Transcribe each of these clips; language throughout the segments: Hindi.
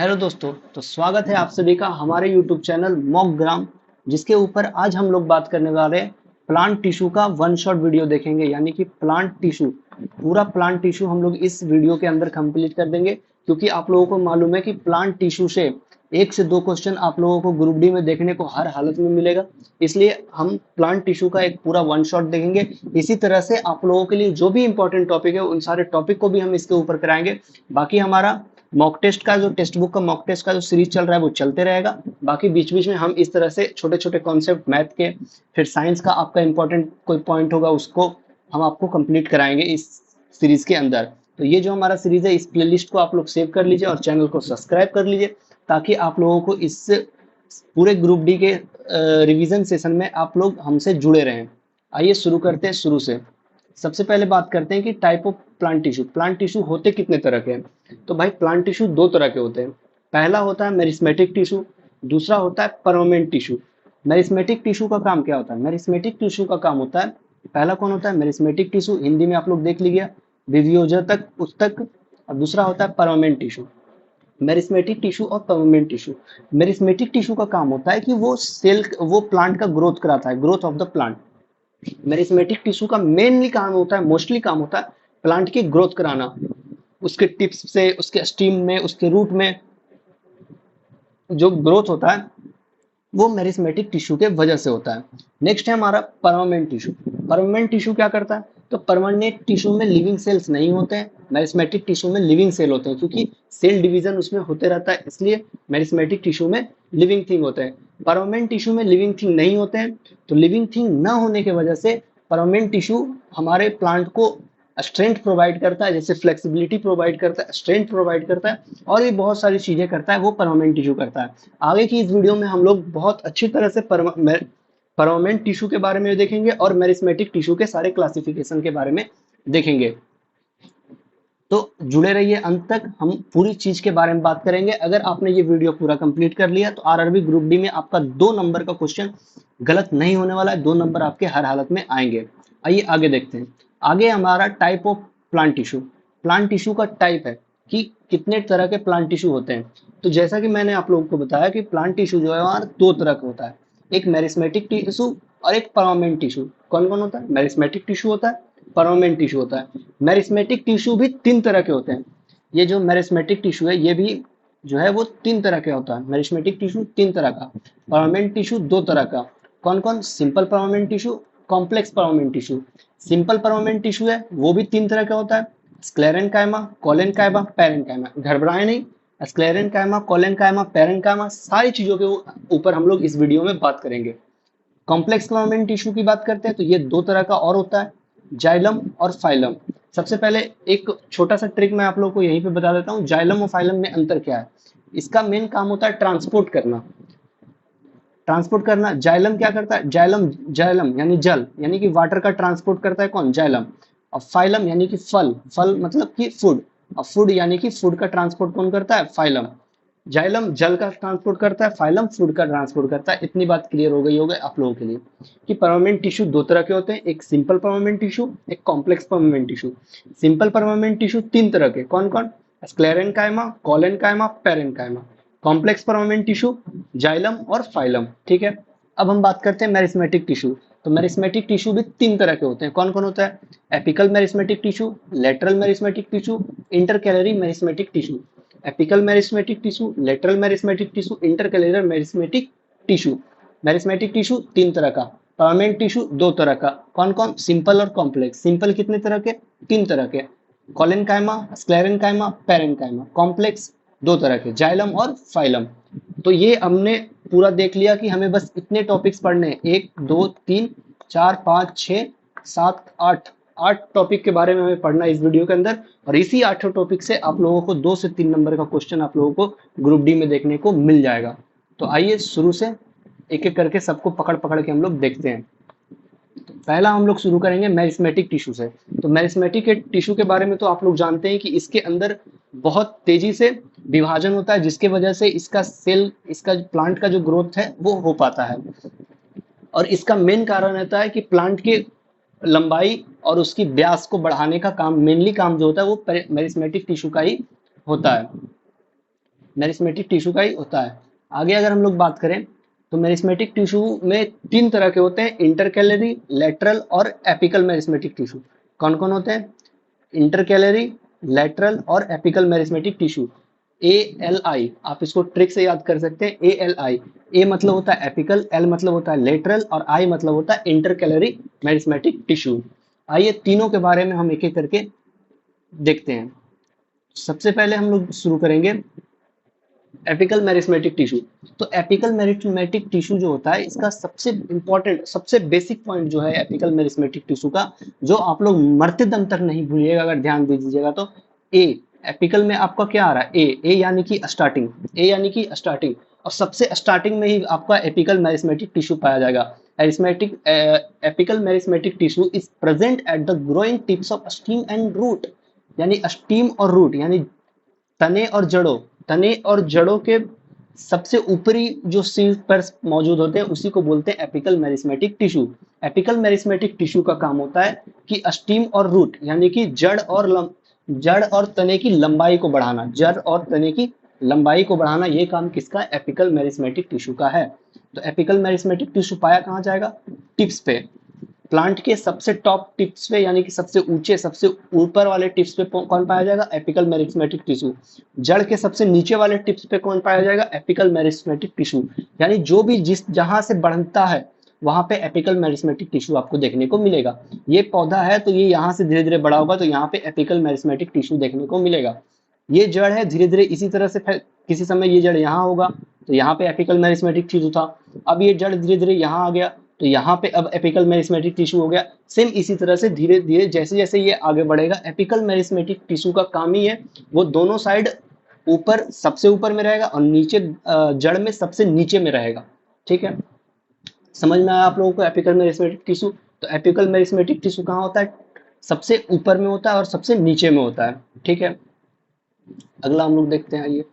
हेलो दोस्तों। तो स्वागत है आप सभी का हमारे यूट्यूब चैनल मॉक ग्राम, जिसके ऊपर आज हम लोग बात करने वाले हैं। प्लांट टिश्यू का वन शॉट वीडियो देखेंगे, यानी कि प्लांट टिश्यू, पूरा प्लांट टिश्यू हम लोग इस वीडियो के अंदर कंप्लीट कर देंगे। क्योंकि आप लोगों को मालूम है कि प्लांट टिश्यू से 1 से 2 क्वेश्चन आप लोगों को ग्रुप डी में देखने को हर हालत में मिलेगा। इसलिए हम प्लांट टिश्यू का एक पूरा वन शॉट देखेंगे। इसी तरह से आप लोगों के लिए जो भी इंपॉर्टेंट टॉपिक है उन सारे टॉपिक को भी हम इसके ऊपर कराएंगे। बाकी हमारा मॉक टेस्ट का जो टेक्स्ट बुक का मॉक टेस्ट का जो सीरीज चल रहा है वो चलते रहेगा। बाकी बीच बीच में हम इस तरह से छोटे छोटे कॉन्सेप्ट मैथ के, फिर साइंस का आपका इंपॉर्टेंट कोई पॉइंट होगा उसको हम आपको कंप्लीट कराएंगे इस सीरीज के अंदर। तो ये जो हमारा सीरीज है, इस प्लेलिस्ट को आप लोग सेव कर लीजिए और चैनल को सब्सक्राइब कर लीजिए, ताकि आप लोगों को इस पूरे ग्रुप डी के रिवीजन सेशन में आप लोग हमसे जुड़े रहें। आइए शुरू करते हैं शुरू से। सबसे पहले बात करते हैं कि type of plant tissue. Plant tissue होते कितने तरह के हैं? तो भाई प्लांट टिश्यू 2 तरह के होते हैं। पहला होता है मेरिस्मेटिक टिश्यू, दूसरा होता है परमानेंट टिश्यू। मेरिस्मेटिक टिश्यू का काम क्या होता है? मेरिस्मेटिक टिश्यू का काम होता है, पहला कौन होता है? मेरिस्मेटिक टिश्यू, हिंदी में आप लोग देख लीजिए विवियोजतक पुस्तक। और दूसरा होता है परमानेंट टिश्यू। मेरिस्मेटिक टिश्यू और परमानेंट टिश्यू। मेरिस्मेटिक टिश्यू का काम होता है कि वो प्लांट का ग्रोथ कराता है, growth of the plant. Meristematic tissue का मेनली काम होता है, मोस्टली काम होता है प्लांट की ग्रोथ कराना, उसके टिप्स से, उसके स्टीम में, उसके रूट में जो ग्रोथ होता है वो मेरिस्मेटिक टिश्यू के वजह से होता है। नेक्स्ट है हमारा परमानेंट टिश्यू। परमानेंट टिश्यू क्या करता है? तो परमानेंट टिश्यू में लिविंग सेल्स नहीं होते हैं, मेरिस्मेटिक टिश्यू में लिविंग सेल होते हैं, क्योंकि सेल डिवीजन उसमें होते रहता है, इसलिए मेरिस्मेटिक टिश्यू में लिविंग थिंग होते हैं। परमानेंट टिश्यू में लिविंग थिंग नहीं होते हैं। तो लिविंग थिंग न होने की वजह से परमानेंट टिश्यू हमारे प्लांट को स्ट्रेंथ प्रोवाइड करता है, जैसे फ्लेक्सिबिलिटी प्रोवाइड करता है, स्ट्रेंथ प्रोवाइड करता है, और भी बहुत सारी चीजें करता है वो परमानेंट टिश्यू करता है। आगे की इस वीडियो में हम लोग बहुत अच्छी तरह से परमानेंट टिश्यू के बारे में देखेंगे और मेरिस्मेटिक टिश्यू के सारे क्लासिफिकेशन के बारे में देखेंगे। तो जुड़े रहिए अंत तक, हम पूरी चीज के बारे में बात करेंगे। अगर आपने ये वीडियो पूरा कंप्लीट कर लिया तो आरआरबी ग्रुप डी में आपका 2 नंबर का क्वेश्चन गलत नहीं होने वाला है, 2 नंबर आपके हर हालत में आएंगे। आइए आगे देखते हैं। आगे हमारा type of plant tissue. Plant tissue का टाइप है कि कितने तरह के प्लांट टिश्यू होते हैं। तो जैसा कि मैंने आप लोगों को बताया कि प्लांट टिश्यू जो है वहाँ 2 तरह का होता है, एक मेरिस्मेटिक टिश्यू और एक परमानेंट टिश्यू। कौन कौन होता है? मेरिस्मेटिक टिश्यू होता है, परमानेंट टिश्यू होता है। मेरिस्मेटिक टिश्यू भी 3 तरह के होते हैं। ये जो मेरिस्मेटिक टिश्यू है ये भी जो है वो 3 तरह के होता है। मेरिस्मेटिक टिश्यू 3 तरह का, परमानेंट टिश्यू 2 तरह का। कौन कौन? Simple permanent tissue, complex permanent tissue. Simple permanent tissue है वो भी 3 तरह का होता है, स्क्लेरेनकाइमा, कोलेनकाइमा, पेरेनकाइमा। घबराए नहीं, स्क्लेरेनकाइमा, कोलेनकाइमा, पेरेनकाइमा सारी चीजों के ऊपर हम लोग इस वीडियो में बात करेंगे। कॉम्प्लेक्स परमानेंट टिश्यू की बात करते हैं तो ये 2 तरह का और होता है, जाइलम और फाइलम। सबसे पहले एक छोटा सा ट्रिक मैं आप लोगों को यहीं पे बता देता हूँ, जाइलम और फाइलम में अंतर क्या है। इसका मेन काम होता है ट्रांसपोर्ट करना। ट्रांसपोर्ट करना, जाइलम क्या करता है? जाइलम, जाइलम यानी जल, यानी कि वाटर का ट्रांसपोर्ट करता है कौन? जाइलम। और फाइलम यानी कि फल, फल मतलब कि फूड, और फूड यानी कि फूड का ट्रांसपोर्ट कौन करता है? फाइलम। जाइलम जल का ट्रांसपोर्ट करता है, फाइलम फूड का ट्रांसपोर्ट करता है। इतनी बात क्लियर हो गई होगी आप लोगों के लिए कि परमानेंट टिश्यू 2 तरह के होते हैं, एक सिंपल परमानेंट टिश्यू, एक complex permanent tissue. Simple permanent tissue 3 तरह के, कौन कौन? Sclerenchyma, collenchyma, parenchyma. Complex permanent tissue xylem और फाइलम। ठीक है, अब हम बात करते हैं मेरिस्मेटिक टिश्यू। तो मेरिस्मेटिक टिश्यू भी 3 तरह के होते हैं। कौन कौन होता है? Apical meristematic tissue, lateral meristematic tissue, intercalary meristematic tissue. Apical meristematic tissue, lateral meristematic tissue, intercalary meristematic tissue. Meristematic tissue 3 तरह का, परमानेंट टिश्यू 2 तरह का। कौन कौन? सिंपल और कॉम्प्लेक्स। सिंपल कितने तरह के? 3 तरह के, कोलेनकाइमा, स्क्लेरेनकाइमा, पेरेनकाइमा। कॉम्प्लेक्स 2 तरह के, जाइलम और फाइलम। तो ये हमने पूरा देख लिया कि हमें बस इतने टॉपिक्स पढ़ने हैं, 1 2 3 4 5 6 7 8, 8 टॉपिक के बारे में हमें पढ़ना है इस वीडियो के अंदर। और इसी 8 टॉपिक से आप लोगों को 2 से 3 नंबर का क्वेश्चन आप लोगों को ग्रुप डी में देखने को मिल जाएगा। तो आइए शुरू से एक एक करके सबको पकड़ पकड़ के हम लोग देखते हैं। पहला हम लोग शुरू करेंगे मेरिस्मेटिक टिश्यू से। तो मेरिस्मेटिक टिश्यू के बारे में तो आप लोग जानते हैं कि इसके अंदर बहुत तेजी से विभाजन होता है, जिसके वजह से इसका सेल, इसका प्लांट का जो ग्रोथ है वो हो पाता है। और इसका मेन कारण रहता है कि प्लांट की लंबाई और उसकी व्यास को बढ़ाने का काम, मेनली काम जो होता है वो मेरिस्मेटिक टिश्यू का ही होता है। मेरिस्मेटिक टिश्यू का ही होता है। आगे अगर हम लोग बात करें तो मेरिस्मेटिक टिश्यू में 3 तरह के होते हैं, इंटरकैलरी, लेटरल और एपिकल मेरिस्मेटिक टिश्यू। कौन कौन होते हैं? इंटरकैलरी, लेटरल और एपिकल मेरिस्मेटिक टिश्यू। ALI, आप इसको ट्रिक से याद कर सकते हैं, ALI। ए मतलब होता है एपिकल, एल मतलब होता है लेटरल और आई मतलब होता है इंटरकैलरी मेरिस्मेटिक टिश्यू। आइए तीनों के बारे में हम एक एक करके देखते हैं। सबसे पहले हम लोग शुरू करेंगे एपिकल मेरिस्मेटिक टिश्यू। तो एपिकल मेरिस्मेटिक टिश्यू जो होता है, इसका सबसे इंपॉर्टेंट, सबसे बेसिक पॉइंट जो है एपिकल मेरिस्मेटिक टिश्यू का, जो आप लोग मरते दम तक नहीं भूलिएगा अगर ध्यान दे दीजिएगा तो, ए एपिकल में आपका क्या आ रहा है? ए यानी कि स्टार्टिंग, ए यानी कि स्टार्टिंग, और सबसे स्टार्टिंग में ही आपका एपिकल मेरिस्मेटिक टिश्यू पाया जाएगा। एरिस्मेटिक apical meristematic tissue is present at the growing tips of stem and root, यानी स्टीम और रूट यानी तने और जड़ों, तने और जड़ों के सबसे ऊपरी जो सिर पर मौजूद होते हैं उसी को बोलते हैं apical meristematic tissue. Apical meristematic tissue का काम होता है कि स्टीम और रूट यानी कि जड़ और तने की लंबाई को बढ़ाना, जड़ और तने की लंबाई को बढ़ाना, ये काम किसका? एपिकल मेरिस्मेटिक टिश्यू का है। तो एपिकल मेरिस्मेटिक टिश्यू पाया कहाँ जाएगा? टिप्स पे, प्लांट के सबसे टॉप टिप्स पे यानी कि सबसे ऊंचे, सबसे ऊपर वाले टिप्स पे कौन पाया जाएगा? Apical meristematic tissue. जड़ के सबसे नीचे वाले टिप्स पे कौन पाया जाएगा? Apical meristematic tissue. यानी जो भी जिस जहां से बढ़ता है वहां पे एपिकल मेरिस्मेटिक टिश्यू आपको देखने को मिलेगा। ये पौधा है तो ये यहाँ से धीरे धीरे बड़ा होगा तो यहाँ पे एपिकल मेरिस्मेटिक टिश्यू देखने को मिलेगा। ये जड़ है, धीरे धीरे इसी तरह से किसी समय ये जड़ यहाँ होगा तो यहाँ पे एपिकल मेरिस्मेटिक टिश्यू था। अब ये जड़ धीरे धीरे यहाँ आ गया तो यहाँ पे अब एपिकल मेरिस्मेटिक टिश्यू हो गया। सेम इसी तरह से धीरे धीरे जैसे जैसे ये आगे बढ़ेगा, एपिकल मेरिस्मेटिक टिश्यू का काम ही है वो दोनों साइड ऊपर, सबसे ऊपर में रहेगा और नीचे जड़ में सबसे नीचे में रहेगा। ठीक है, समझ में आया आप लोगों को एपिकल मेरिस्मेटिक टिश्यू? तो एपिकल मेरिस्मेटिक टिश्यू कहाँ होता है? सबसे ऊपर में होता है और सबसे नीचे में होता है। ठीक है, अगला हम लोग देखते हैं। आइए,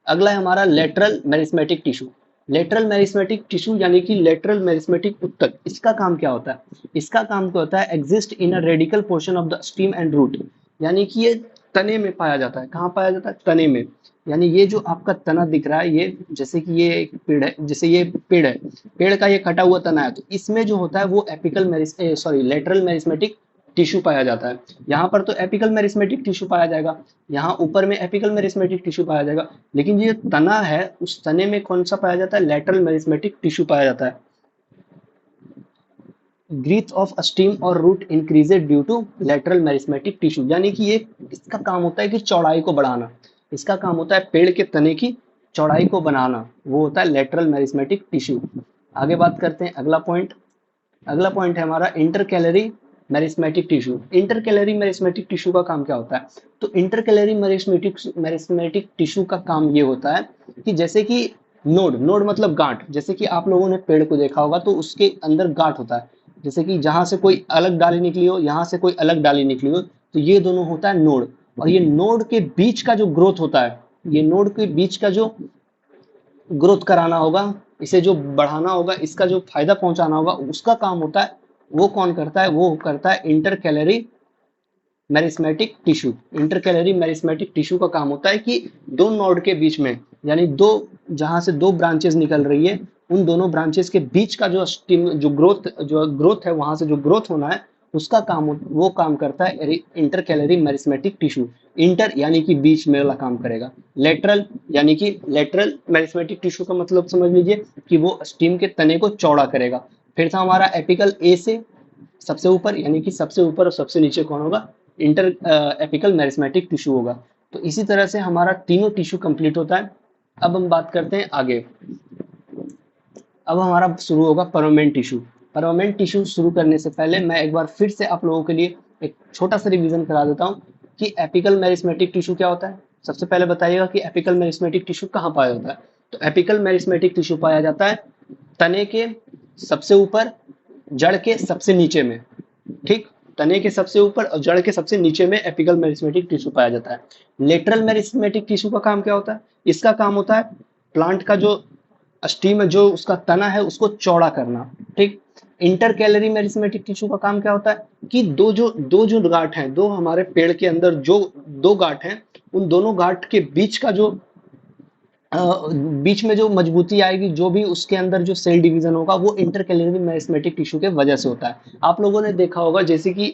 अगला है हमारा lateral meristematic tissue. Lateral meristematic tissue यानी कि लेटरल मेरिस्मेटिक उत्तक, इसका काम क्या होता है? इसका काम क्या होता है? Exist in a radical portion of the stem and root, यानी कि ये तने में पाया जाता है। कहाँ पाया जाता है? तने में। यानी ये जो आपका तना दिख रहा है, ये जैसे कि ये एक पेड़ है, जैसे ये पेड़ है, पेड़ का ये कटा हुआ तना है, तो इसमें जो होता है वो एपिकल लेटरल मेरिस्मेटिक टिश्यू पाया जाता है। यहाँ पर तो एपिकल मेरिस्मेटिक टिश्यू पाया जाएगा, यहाँ ऊपर में एपिकल मेरिस्मेटिक टिश्यू पाया जाएगा, लेकिन ये तना है उस तने में कौन सा पाया जाता है? लेटरल मेरिस्मेटिक टिश्यू पाया जाता है। ग्रीथ ऑफ स्टीम और root increased due to lateral meristematic tissue, यानी कि ये इसका काम होता है कि चौड़ाई को बढ़ाना, इसका काम होता है पेड़ के तने की चौड़ाई को बनाना, वो होता है लेटरल मेरिस्मेटिक टिश्यू। आगे बात करते हैं अगला पॉइंट। अगला पॉइंट है हमारा intercalary meristematic tissue. Intercalary meristematic tissue का काम क्या होता है? तो इंटरकैलरी मेरिस्मेटिक टिश्यू का काम ये होता है कि जैसे कि नोड मतलब गांठ, जैसे कि आप लोगों ने पेड़ को देखा होगा तो उसके अंदर गांठ होता है, जैसे कि जहां से कोई अलग डाली निकली हो, यहाँ से कोई अलग डाली निकली हो, तो ये दोनों होता है नोड। और ये नोड के बीच का जो ग्रोथ होता है, ये नोड के बीच का जो ग्रोथ कराना होगा, इसे जो बढ़ाना होगा, इसका जो फायदा पहुंचाना होगा, उसका काम होता है, वो कौन करता है? वो करता है intercalary meristematic tissue. Intercalary meristematic tissue का काम होता है कि दो नोड के बीच में, यानी दो, जहां से दो ब्रांचेस निकल रही है, उन दोनों ब्रांचेस के बीच का जो स्टीम, जो ग्रोथ है, वहां से जो ग्रोथ होना है उसका काम, वो काम करता है इंटरकैलरी मेरिस्मेटिक टिश्यू। इंटर यानी कि बीच में वाला काम करेगा, लेटरल यानी कि लेटरल मेरिस्मेटिक टिश्यू का मतलब समझ लीजिए कि वो स्टीम के तने को चौड़ा करेगा। फिर था हमारा एपिकल ए से सबसे ऊपर, यानी कि सबसे ऊपर और सबसे नीचे कौन होगा? इंटर एपिकल मेरिस्मेटिक टिश्यू होगा। तो इसी तरह से हमारा तीनों टिश्यू कंप्लीट होता है। अब हम बात करते हैं आगे। अब हमारा शुरू होगा परमानेंट टिश्यू। परमानेंट टिश्यू शुरू करने से पहले मैं एक बार फिर से आप लोगों के लिए एक छोटा सा रिवीजन करा देता हूँ कि एपिकल मेरिस्मेटिक टिश्यू क्या होता है। सबसे पहले बताइएगा कि एपिकल मेरिस्मेटिक टिश्यू कहाँ पाया जाता है? तो एपिकल मेरिस्मेटिक टिश्यू पाया जाता है तने के सबसे ऊपर, जड़ के सबसे नीचे में। ठीक, तने के सबसे ऊपर और जड़ के सबसे नीचे में एपिकल मेरिस्मेटिक टिश्यू पाया जाता है। लेटरल मेरिस्मेटिक टिश्यू का काम क्या होता है? इसका काम होता है प्लांट का जो स्टीम है, जो उसका तना है, उसको चौड़ा करना। ठीक, इंटरकैलरी मेरिस्मेटिक टिश्यू का काम क्या होता है कि दो जो गांठ हैं, दो हमारे पेड़ के अंदर जो दो गांठ हैं, उन दोनों गांठ के बीच का जो बीच में जो मजबूती आएगी, जो भी उसके अंदर जो सेल डिवीजन होगा वो इंटरकैलरी मेरिस्मेटिक टिश्यू के वजह से होता है। आप लोगों ने देखा होगा जैसे कि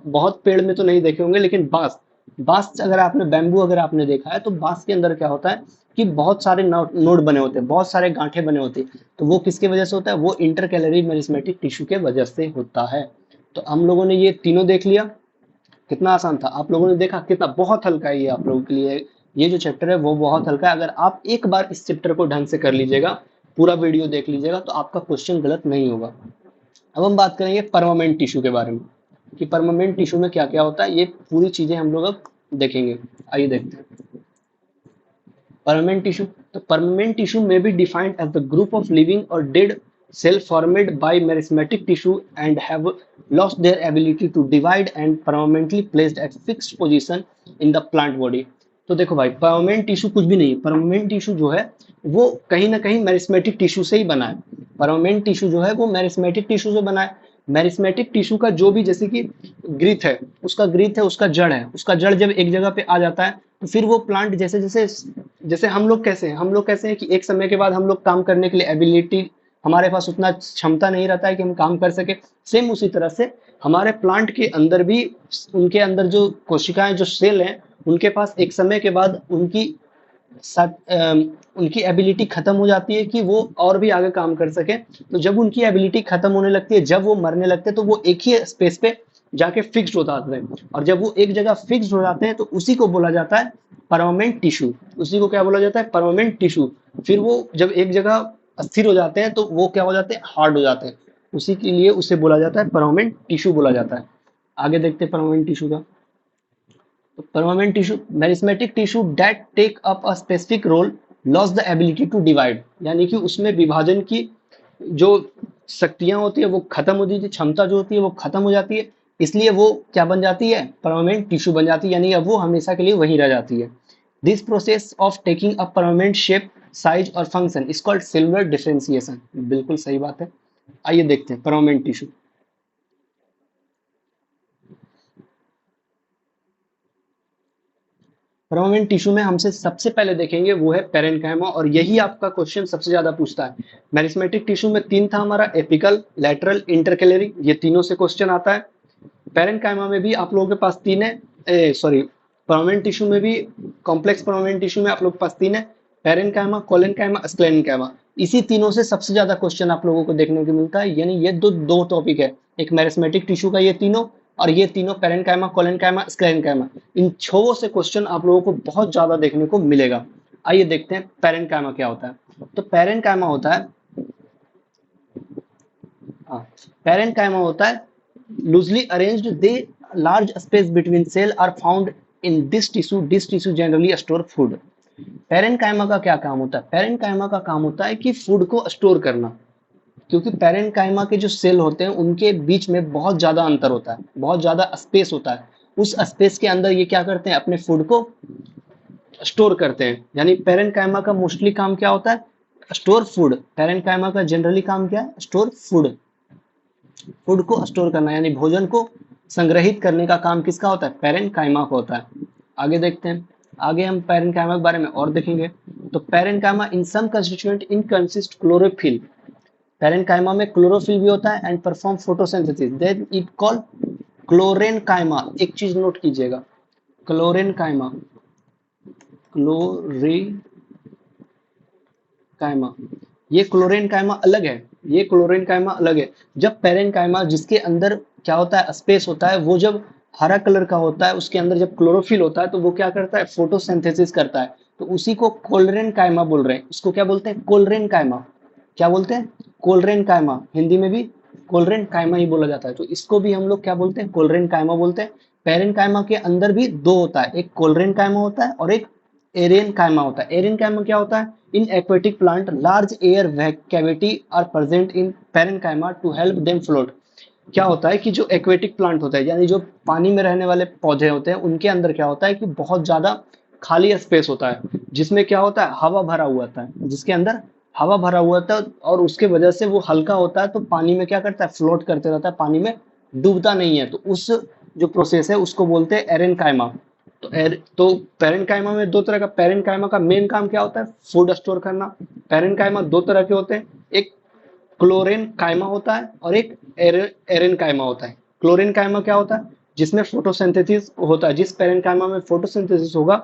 बहुत पेड़ में तो नहीं देखे होंगे, लेकिन बांस बांस अगर आपने बैम्बू अगर आपने देखा है तो बांस के अंदर क्या होता है कि बहुत सारे नोड बने होते हैं, बहुत सारे गांठे बने होते हैं। तो वो किसके वजह से होता है? वो इंटरकैलरी मेरिस्मेटिक टिश्यू के वजह से होता है। तो हम लोगों ने ये तीनों देख लिया। कितना आसान था, आप लोगों ने देखा कितना बहुत हल्का है ये आप लोगों के लिए। ये जो चैप्टर है वो बहुत हल्का है। अगर आप एक बार इस चैप्टर को ढंग से कर लीजिएगा, पूरा वीडियो देख लीजिएगा, तो आपका क्वेश्चन गलत नहीं होगा। अब हम बात करेंगे परमानेंट टिश्यू के बारे में कि परमानेंट टिश्यू में क्या क्या होता है। ये पूरी चीजें हम लोग अब देखेंगे। आइए देखते हैं परमानेंट टिश्यू। तो परमानेंट टिश्यू में be defined as the group of living और dead cell formed by meristematic tissue and have lost their ability to divide and permanently placed at fixed position in the plant body। तो देखो भाई, परमानेंट टिश्यू कुछ भी नहीं है। परमानेंट टिश्यू जो है वो कहीं ना कहीं मेरिस्मेटिक टिश्यू से ही बना है। परमानेंट टिश्यू जो है वो मेरिस्मेटिक टिश्यू से बना है। मेरिस्मेटिक टिश्यू का जो भी, जैसे कि ग्रीथ है, उसका ग्रीथ है, उसका जड़ है, उसका जड़ जब एक जगह पे आ जाता है तो फिर वो प्लांट जैसे जैसे, जैसे हम लोग कैसे हैं कि एक समय के बाद हम लोग काम करने के लिए एबिलिटी, हमारे पास उतना क्षमता नहीं रहता है कि हम काम कर सके। सेम उसी तरह से हमारे प्लांट के अंदर भी, उनके अंदर जो कोशिकाएं, जो सेल हैं, उनके पास एक समय के बाद उनकी एबिलिटी खत्म हो जाती है कि वो और भी आगे काम कर सके। तो जब उनकी एबिलिटी खत्म होने लगती है, जब वो मरने लगते हैं, तो वो एक ही स्पेस पे जाके फिक्स्ड हो जाते हैं। और जब वो एक जगह फिक्स्ड हो जाते हैं तो उसी को बोला जाता है परमानेंट टिश्यू। उसी को क्या बोला जाता है? Permanent tissue. फिर वो जब एक जगह अस्थिर हो जाते हैं तो वो क्या हो जाते हैं? हार्ड हो जाते हैं। उसी के लिए उसे बोला जाता है परमानेंट टिश्यू बोला जाता है। आगे देखते हैं परमानेंट टिश्यू का। तो permanent tissue, meristematic tissue that take up a specific role loss the ability to divide, यानी कि उसमें विभाजन की जो शक्तियां होती है वो खत्म हो जाती है, क्षमता जो होती है वो खत्म हो जाती है। इसलिए वो क्या बन जाती है? परमानेंट टिश्यू बन जाती है, यानी अब वो हमेशा के लिए वहीं रह जाती है। This process of taking a permanent shape, size और function is called cellular differentiation. बिल्कुल सही बात है। आइए देखते हैं परमानेंट टिश्यू। परमानेंट टिश्यू में हमसे सबसे पहले देखेंगे वो है पेरेन्काइमा, और यही आपका क्वेश्चन सबसे ज्यादा पूछता है। मेरिस्मेटिक टिश्यू में तीन था हमारा, एपिकल, लेटरल, इंटरकैलरी, ये तीनों से क्वेश्चन आता है। पेरेन्काइमा में भी आप लोगों के पास तीन है, सॉरी, परमानेंट टिश्यू में भी, कॉम्प्लेक्स परमानेंट टिश्यू में आप लोगों के पास तीन है, पेरेन्काइमा, कोलेनकाइमा, स्क्लेरेन्काइमा। इसी तीनों से सबसे ज्यादा क्वेश्चन आप लोगों को देखने को मिलता है। यानी ये दो दो टॉपिक है, एक मेरिस्मेटिक टिश्यू का ये तीनों, और ये तीनों पेरेन्काइमा, कोलेनकाइमा, स्क्लेरेन्काइमा। इन छहों से क्वेश्चन आप लोगों को बहुत ज्यादा देखने को मिलेगा। आइए देखते हैं पेरेन्काइमा क्या होता है। तो पेरेन्काइमा होता है, हाँ, पेरेन्काइमा होता है loosely arranged, they large space between cell are found in this tissue। this tissue generally store food। Parenchyma का क्या काम होता है? पेरेन्काइमा का काम होता है कि फूड को स्टोर करना, क्योंकि पेरेन्काइमा के जो सेल होते हैं उनके बीच में बहुत ज्यादा अंतर होता है, बहुत ज्यादा स्पेस होता है। उस स्पेस के अंदर ये क्या करते हैं? अपने फूड को स्टोर करते हैं। यानी पेरेन्काइमा का मोस्टली काम क्या होता है? Store food. पेरेन्काइमा का जनरली काम क्या है? Store food. फूड को स्टोर करना, यानी भोजन को संग्रहित करने का काम किसका होता है? पेरेन्काइमा का होता है। आगे देखते हैं, आगे हम पेरेन्काइमा के बारे में और देखेंगे। तो parenchyma in some constituent in consist chlorophyll. Parenchyma में क्लोरोफिल भी होता है and perform photosynthesis, then it call chlorenchyma. एक चीज नोट कीजिएगा, क्लोरेनकाइमा, क्लोरेनकाइमा, ये क्लोरेनकाइमा अलग है, ये क्लोरेनकाइमा अलग है। जब पेरेन्काइमा, जिसके अंदर क्या होता है? स्पेस होता है, वो जब हरा कलर का होता है, उसके अंदर जब क्लोरोफिल होता है तो वो क्या करता है? फोटोसिंथेसिस करता है। तो उसी को कोलरेनकाइमा बोल रहे हैं। उसको क्या बोलते हैं? कोलरेनकाइमा। क्या बोलते हैं? कोलरेनकाइमा। हिंदी में भी कोलरेनकाइमा ही बोला जाता है। तो इसको भी हम लोग क्या बोलते हैं? कोलरेनकाइमा बोलते हैं। पेरेन्काइमा के अंदर भी दो होता है, एक कोलरेनकाइमा होता है और एक एरेनकाइमा होता है। एरेनकाइमा क्या होता है? In aquatic plant large air cavity are present in parenchyma to help them float. क्या होता है कि जो एक्वेटिक प्लांट होता है, यानी जो पानी में रहने वाले पौधे होते हैं, उनके अंदर क्या होता है कि बहुत ज्यादा खाली स्पेस होता है, जिसमें क्या होता है? हवा भरा हुआ होता है, जिसके अंदर हवा भरा हुआ होता है, और उसके वजह से वो हल्का होता है, तो पानी में क्या करता है? फ्लोट करते रहता है, पानी में डूबता नहीं है। तो उस जो प्रोसेस है उसको बोलते हैं एरेनकाइमा। तो पेरेंट काइमा में दो तरह का, पेरेंट काइमा का मेन काम क्या होता है, फूड स्टोर करना। पेरेंट काइमा दो तरह के होते हैं, एक क्लोरेन काइमा होता है और एक एरेन काइमा होता है। क्लोरेन काइमा क्या होता है, जिसमें फोटोसिंथेसिस होता है, जिस पेरेंट काइमा में फोटोसिंथेसिस होगा,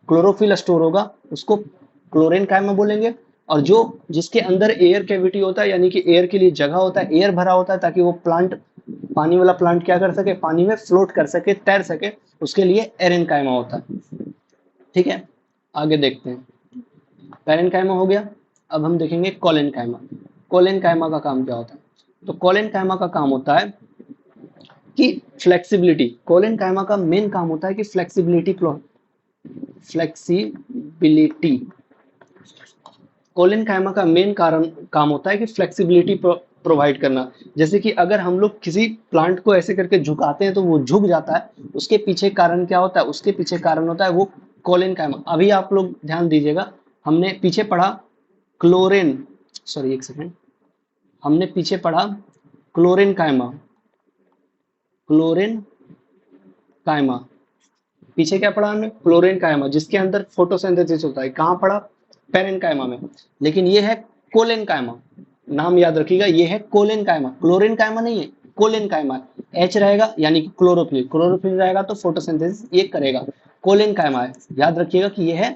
क्लोरोफिल स्टोर होगा, उसको क्लोरेन काइमा बोलेंगे। और जो जिसके अंदर एयर कैविटी होता है, यानी कि एयर के लिए जगह होता है, एयर भरा होता है, ताकि वो प्लांट, पानी वाला प्लांट क्या कर सके, पानी में फ्लोट कर सके, तैर सके, उसके लिए एरेन काइमा होता है। ठीक है, आगे देखते हैं। पेरेंट काइमा हो गया, अब हम देखेंगे कोलेन काइमा। कोलेन काइमा का काम क्या होता है, तो कोलेन काइमा का काम होता है कि फ्लेक्सिबिलिटी, कोलेन काइमा का मेन काम होता है कि फ्लेक्सिबिलिटी, फ्लेक्सिबिलिटी, कोलिन काइमा का मेन कारण काम होता है कि फ्लेक्सिबिलिटी प्रोवाइड करना। जैसे कि अगर हम लोग किसी प्लांट को ऐसे करके झुकाते हैं तो वो झुक जाता है, उसके पीछे कारण क्या होता है, उसके पीछे कारण होता है वो कोलिन काइमा। अभी आप लोग ध्यान दीजिएगा, हमने पीछे पढ़ा क्लोरेन, सॉरी एक सेकेंड, हमने पीछे पढ़ा क्लोरेन काइमा, क्लोरेन काइमा, पीछे क्या पढ़ा हमने, क्लोरेन काइमा, जिसके अंदर फोटोसिंथेसिस होता है, कहाँ पढ़ा, पेरेन काइमा में। लेकिन ये है कोलेन काइमा, नाम याद रखिएगा, ये है कोलेन काइमा, क्लोरेन काइमा नहीं है, कोलेन काइमा। एच रहेगा यानी कि क्लोरोफिल, क्लोरोफिल रहेगा तो फोटोसिंथेसिस ये करेगा, कोलेन काइमा है, याद रखिएगा कि ये है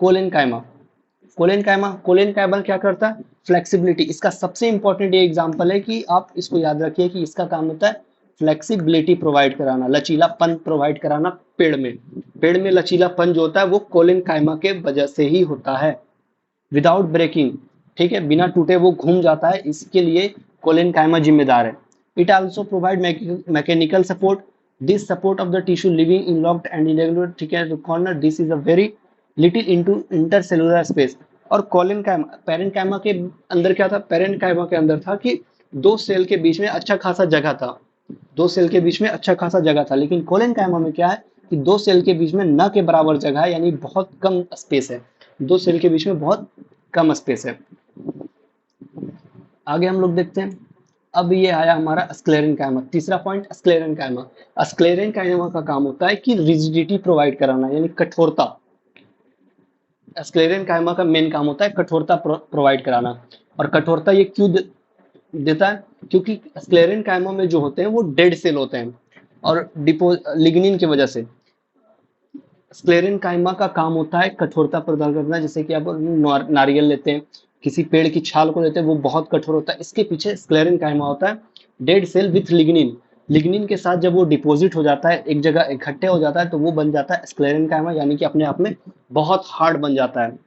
कोलेन काइमा। कोलेन काइमा, कोलेन काइमा क्या करता है, फ्लेक्सिबिलिटी। इसका सबसे इंपॉर्टेंट ये एग्जांपल है कि आप इसको याद रखिए कि इसका काम होता है फ्लेक्सिबिलिटी प्रोवाइड कराना, लचीलापन प्रोवाइड कराना पेड़ में। पेड़ में लचीलापन जो होता है वो कोलेन काइमा के वजह से ही होता है, विदाउट ब्रेकिंग। ठीक है, बिना टूटे वो घूम जाता है, इसके लिए कोलेन काइमा जिम्मेदार है। It also provide mechanical support, this support of the tissue living in locked and irregular, ठीक है, corner, this is a very little into intercellular space. और कोलिन काइमा, पेरेंट काइमा के अंदर क्या था, पेरेंट काइमा के अंदर था कि दो सेल के बीच में अच्छा खासा जगह था, दो सेल के बीच में अच्छा खासा जगह था। लेकिन कोलिन काइमा में क्या है कि दो सेल के बीच में न के बराबर जगह है, यानी बहुत कम स्पेस है, दो सेल के बीच में बहुत कम स्पेस है। आगे हम लोग देखते हैं, अब ये आया हमारा स्क्लेरन काइमा, तीसरा पॉइंट स्क्लेरन काइमा। स्क्लेरन काइमा का काम होता है कि रिजिडिटी प्रोवाइड कराना, यानी कठोरता। स्क्लेरन काइमा का मेन काम होता है कठोरता प्रोवाइड कराना। और कठोरता ये क्यों देता है, क्योंकि स्क्लेरन काइमा में जो होते हैं वो डेड सेल होते हैं, और लिग्निन की वजह से स्क्लेरन काइमा का काम होता है कठोरता प्रदान करना। जैसे कि आप नारियल लेते हैं, किसी पेड़ की छाल को लेते हैं, वो बहुत कठोर होता है, इसके पीछे स्क्लेरन काइमा होता है, dead cell with lignin. Lignin के साथ जब वो डिपॉजिट हो जाता है, एक जगह इकट्ठे हो जाता है, तो वो बन जाता है स्क्लेरन काइमा, यानी कि अपने आप में बहुत हार्ड बन जाता है।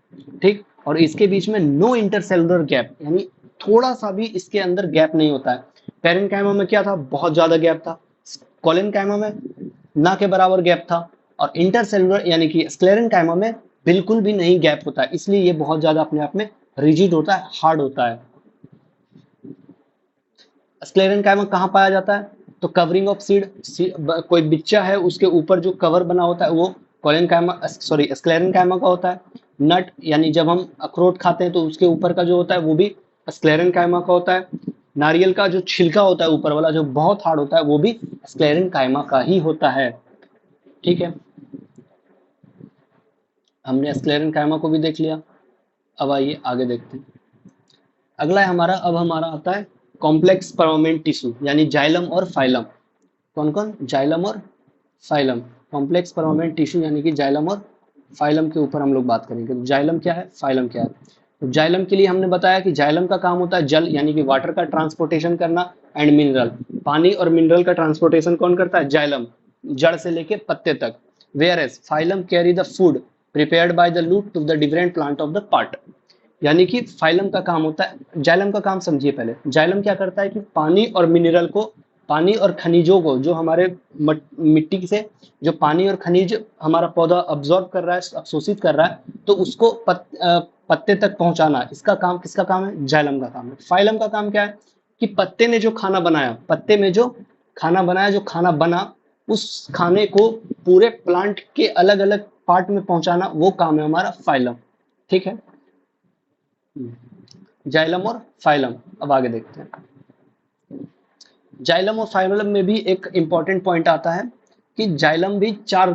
ठीक, और इसके बीच में नो इंटरसेलुलर गैप, यानी थोड़ा सा भी इसके अंदर गैप नहीं होता है। पेरेंट काइमा में क्या था, बहुत ज्यादा गैप था, कोलिन काइमा में ना के बराबर गैप था, और इंटरसेलुलर यानी कि स्क्लेरन काइमा में बिल्कुल भी नहीं गैप होता है, इसलिए ये बहुत ज्यादा अपने आप में रिजिड होता है, हार्ड होता है। स्क्लेरन काइमा कहाँ पाया जाता है, तो कवरिंग ऑफ सीड, कोई बिच्चा है उसके ऊपर जो कवर बना होता है वो कोलिन काइमा, सॉरी स्क्लेरन काइमा का होता है। नट, यानी जब हम अखरोट खाते हैं तो उसके ऊपर का जो होता है वो भी स्क्लेरन काइमा का होता है। नारियल का जो छिलका होता है ऊपर वाला जो बहुत हार्ड होता है वो भी स्क्लेरन काइमा का ही होता है। ठीक है, हमने स्क्लेरन काइमा को भी देख लिया, अब आइए आगे देखते हैं। अगला है हमारा, अब हमारा आता है कॉम्प्लेक्स परमानेंट टिश्यू, यानी जाइलम और फाइलम। कौन कौन, जाइलम और फाइलम। कॉम्प्लेक्स परमानेंट टिश्यू यानी कि जाइलम और फाइलम के ऊपर हम लोग बात करेंगे। तो जाइलम क्या है, फाइलम क्या है। तो जाइलम के लिए हमने बताया कि जाइलम का काम होता है जल यानी कि वाटर का ट्रांसपोर्टेशन करना, एंड मिनरल, पानी और मिनरल का ट्रांसपोर्टेशन कौन करता है, जाइलम, जड़ से लेके पत्ते तक। Whereas phloem carry the food prepared by the root to the different plant of the part. यानी कि फाइलम का काम होता है, जाइलम का काम समझिए पहले। जाइलम क्या करता है कि पानी और मिनरल को, पानी और खनिजों को, जो हमारे मिट्टी से जो पानी और खनिज हमारा पौधा अब्जॉर्ब कर रहा है, अवशोषित कर रहा है, तो उसको पत्ते तक पहुंचाना, इसका काम किसका काम है, जाइलम का काम है। फाइलम का काम क्या है कि पत्ते ने जो खाना बनाया, पत्ते में जो खाना बनाया, जो खाना बना, उस खाने को पूरे प्लांट के अलग अलग पार्ट में पहुंचाना, वो काम है हमारा फाइलम। ठीक है, जाइलम और फाइलम। अब आगे देखते हैं, जाइलम और फाइलम में भी एक इंपॉर्टेंट पॉइंट आता है कि जाइलम भी चार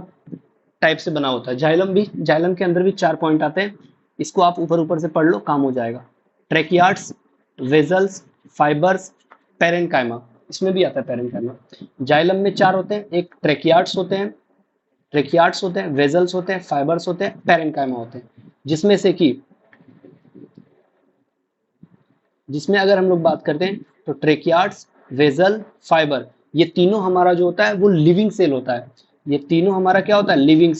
टाइप से बना होता है। जाइलम के अंदर भी 4 पॉइंट आते हैं, इसको आप ऊपर ऊपर से पढ़ लो, काम हो जाएगा। ट्रेकियार्ड्स, वेजल्स, फाइबर्स, पेरेन्काइमा, इसमें भी आता है पेरेन्काइमा। जाइलम में 4 होते हैं, एक ट्रेकियार्ड्स होते हैं, वेजल्स होते हैं, फाइबर्स होते हैं, पेरेन्काइमा होते हैं। जिसमें अगर हम लोग बात करते हैं तो ट्रेकियार्ड्स, वेजल, फाइबर, ये तीनों हमारा जो होता है वो लिविंग सेल होता है। ये तीनों हमारा क्या होता है? लिविंग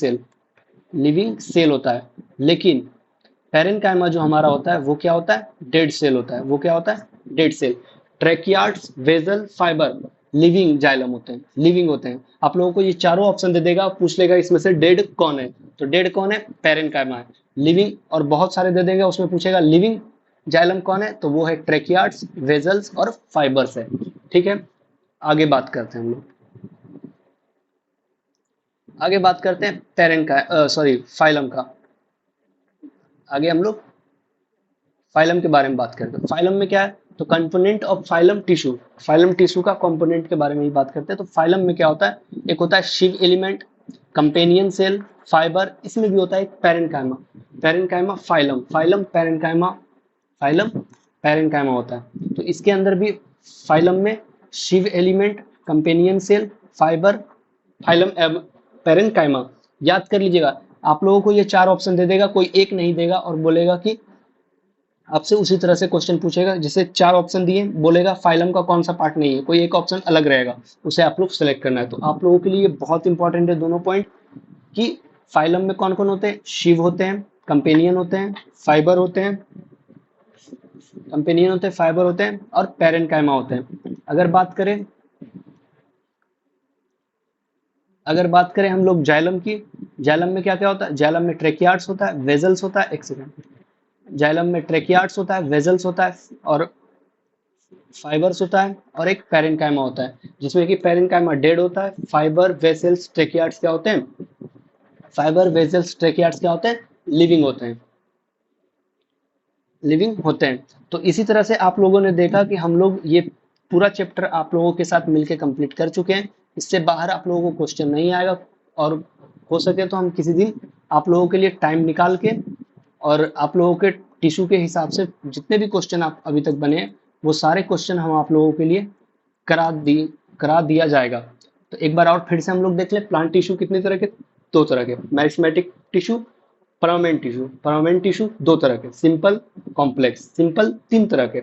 सेल होता है। लेकिन पेरेन्काइमा जो हमारा होता है वो क्या होता है? डेड सेल होता है। Dead cell. Tracheids, vessel, fibre living xylem होते हैं। आप लोगों को ये चारों ऑप्शन दे देगा, पूछ लेगा इसमें से डेड कौन है, तो डेड कौन है? पेरेन्काइमा है। लिविंग और बहुत सारे दे देगा, उसमें पूछेगा लिविंग जाइलम कौन है, तो वो है ट्रेकियार्ड्स, वेजल्स और फाइबर्स है। ठीक है, आगे बात करते हैं हम लोग। फाइलम का। आगे हम लोग फाइलम के बारे में बात करते हैं। फाइलम में क्या है? तो कंपोनेंट ऑफ फाइलम टिश्यू का कंपोनेंट के बारे में ही बात करते हैं। तो फाइलम में क्या होता है? एक होता है sieve element, companion cell, fibre, इसमें भी होता है एक पेरेन्काइमा, फाइलम पेरेन्काइमा होता है। तो इसके अंदर भी फाइलम में sieve element, companion cell, fibre, phloem, parenchyma. याद कर लीजिएगा, आप लोगों को ये 4 ऑप्शन दे देगा, कोई एक नहीं देगा और बोलेगा कि आपसे उसी तरह से क्वेश्चन पूछेगा, जिसे 4 ऑप्शन दिए, बोलेगा फाइलम का कौन सा पार्ट नहीं है, कोई एक ऑप्शन अलग रहेगा, उसे आप लोग सेलेक्ट करना है। तो आप लोगों के लिए बहुत इंपॉर्टेंट है दोनों पॉइंट कि फाइलम में कौन कौन होते हैं? शिव होते हैं, कंपेनियन होते हैं, फाइबर होते हैं, फाइबर होते हैं और पेरेन्काइमा होते हैं। अगर बात करें हम लोग जाइलम की, जाइलम में क्या क्या होता है? जाइलम में ट्रेकियार्ड्स होता है, वेजल्स होता है, एक सेकंड, जाइलम में ट्रेकियार्ड्स होता है, वेजल्स होता है और फाइबर्स होता है और एक पेरेन्काइमा होता है, जिसमें कि पेरेन्काइमा डेड होता है। फाइबर, वेजल्स, ट्रेकियार्ड्स क्या होते हैं? लिविंग होते हैं। तो इसी तरह से आप लोगों ने देखा कि हम लोग ये पूरा चैप्टर आप लोगों के साथ मिलकर कंप्लीट कर चुके हैं। इससे बाहर आप लोगों को क्वेश्चन नहीं आएगा, और हो सके तो हम किसी दिन आप लोगों के लिए टाइम निकाल के और आप लोगों के टिश्यू के हिसाब से जितने भी क्वेश्चन आप अभी तक बने हैं वो सारे क्वेश्चन हम आप लोगों के लिए करा दिया जाएगा। तो एक बार और फिर से हम लोग देख लें, प्लांट टिश्यू कितने तरह के? 2 तरह के। मेरिस्टेमेटिक टिश्यू, परमानेंट टिश्यू 2 तरह के। Simple, complex. सिंपल 3 तरह के,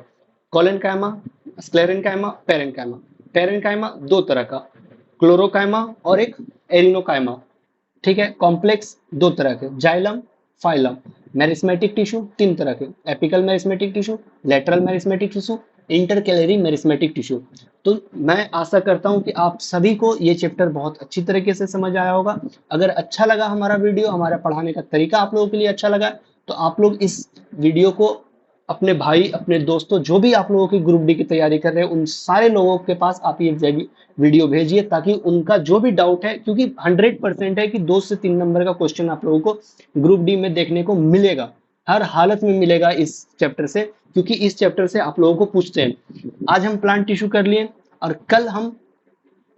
कोलेनकाइमा, स्क्लेरेनकाइमा, पेरेन्काइमा 2 तरह का, क्लोरोकाइमा और एक एरिनोकाइमा। ठीक है, कॉम्प्लेक्स 2 तरह के, जाइलम, फाइलम। मेरिस्मेटिक टिश्यू 3 तरह के, apical meristematic tissue, lateral meristematic tissue, intercalary meristematic tissue. तो मैं आशा करता हूं कि आप सभी को ये चैप्टर बहुत अच्छी तरीके से समझ आया होगा। अगर अच्छा लगा हमारा वीडियो, हमारा पढ़ाने का तरीका आप लोगों के लिए अच्छा लगा, तो आप लोग इस वीडियो को अपने भाई, अपने दोस्तों, जो भी आप लोगों की ग्रुप डी की तैयारी कर रहे हैं, उन सारे लोगों के पास आप ये वीडियो भेजिए, ताकि उनका जो भी डाउट है, क्योंकि 100% है कि 2 से 3 नंबर का क्वेश्चन आप लोगों को ग्रुप डी में देखने को मिलेगा, हर हालत में मिलेगा इस चैप्टर से, क्योंकि इस चैप्टर से आप लोगों को पूछते हैं। आज हम प्लांट टिश्यू कर लिए और कल हम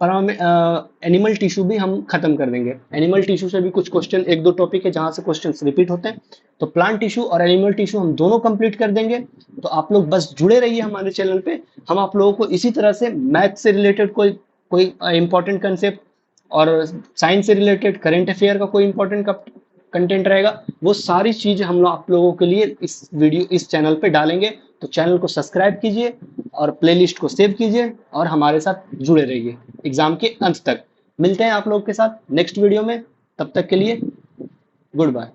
एनिमल टिश्यू भी हम खत्म कर देंगे। एनिमल टिश्यू से भी कुछ क्वेश्चन, 1-2 टॉपिक है जहां से क्वेश्चंस रिपीट होते हैं। तो प्लांट टिश्यू और एनिमल टिश्यू हम दोनों कंप्लीट कर देंगे। तो आप लोग बस जुड़े रहिए हमारे चैनल पे। हम आप लोगों को इसी तरह से मैथ से रिलेटेड कोई इंपॉर्टेंट कंसेप्ट और साइंस से रिलेटेड करंट अफेयर का कोई इंपॉर्टेंट कंटेंट रहेगा, वो सारी चीज हम लोग आप लोगों के लिए इस चैनल पे डालेंगे। तो चैनल को सब्सक्राइब कीजिए और प्लेलिस्ट को सेव कीजिए और हमारे साथ जुड़े रहिए एग्जाम के अंत तक। मिलते हैं आप लोगों के साथ नेक्स्ट वीडियो में, तब तक के लिए गुड बाय।